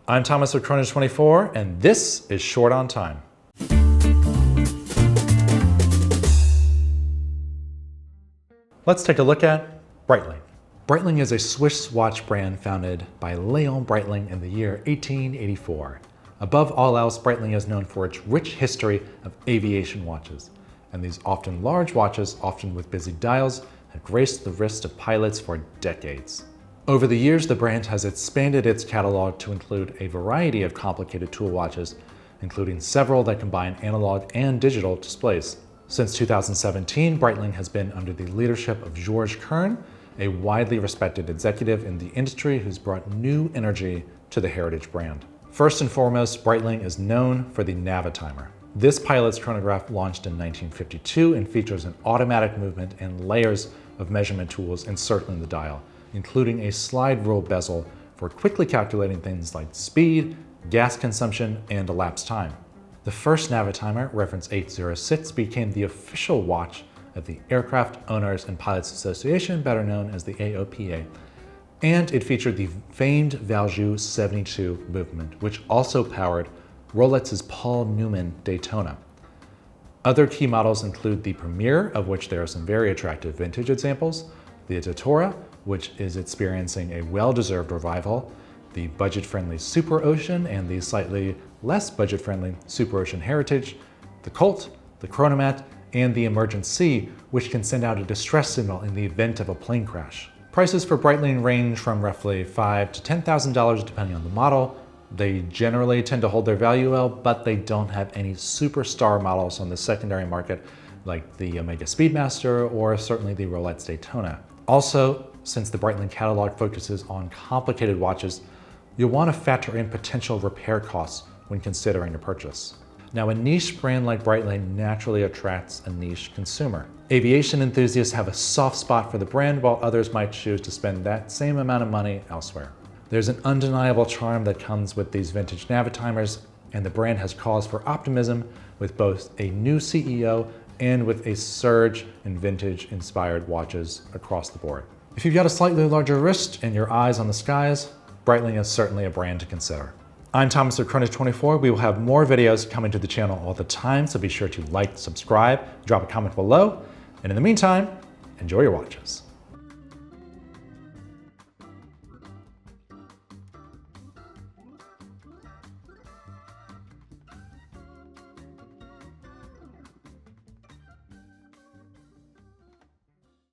I'm Thomas with Chronos24, and this is Short on Time. Let's take a look at Breitling. Breitling is a Swiss watch brand founded by Léon Breitling in the year 1884. Above all else, Breitling is known for its rich history of aviation watches, and these often large watches, often with busy dials, have graced the wrists of pilots for decades. Over the years, the brand has expanded its catalog to include a variety of complicated tool watches, including several that combine analog and digital displays. Since 2017, Breitling has been under the leadership of Georges Kern, a widely respected executive in the industry who's brought new energy to the heritage brand. First and foremost, Breitling is known for the Navitimer. This pilot's chronograph launched in 1952 and features an automatic movement and layers of measurement tools encircling the dial, including a slide rule bezel for quickly calculating things like speed, gas consumption, and elapsed time. The first Navitimer, reference 806, became the official watch of the Aircraft Owners and Pilots Association, better known as the AOPA, and it featured the famed Valjoux 72 movement, which also powered Rolex's Paul Newman Daytona. Other key models include the Premier, of which there are some very attractive vintage examples, the Datora, which is experiencing a well-deserved revival, the budget-friendly Super Ocean and the slightly less budget-friendly Super Ocean Heritage, the Colt, the Chronomat, and the Emergency, which can send out a distress signal in the event of a plane crash. Prices for Breitling range from roughly $5,000 to $10,000 depending on the model. They generally tend to hold their value well, but they don't have any superstar models on the secondary market like the Omega Speedmaster or certainly the Rolex Daytona. Also, since the Breitling catalog focuses on complicated watches, you'll want to factor in potential repair costs when considering a purchase. Now, a niche brand like Breitling naturally attracts a niche consumer. Aviation enthusiasts have a soft spot for the brand, while others might choose to spend that same amount of money elsewhere. There's an undeniable charm that comes with these vintage Navitimers, and the brand has cause for optimism with both a new CEO and with a surge in vintage-inspired watches across the board. If you've got a slightly larger wrist and your eyes on the skies, Breitling is certainly a brand to consider. I'm Thomas with Chronos24. We will have more videos coming to the channel all the time, so be sure to like, subscribe, drop a comment below, and in the meantime, enjoy your watches.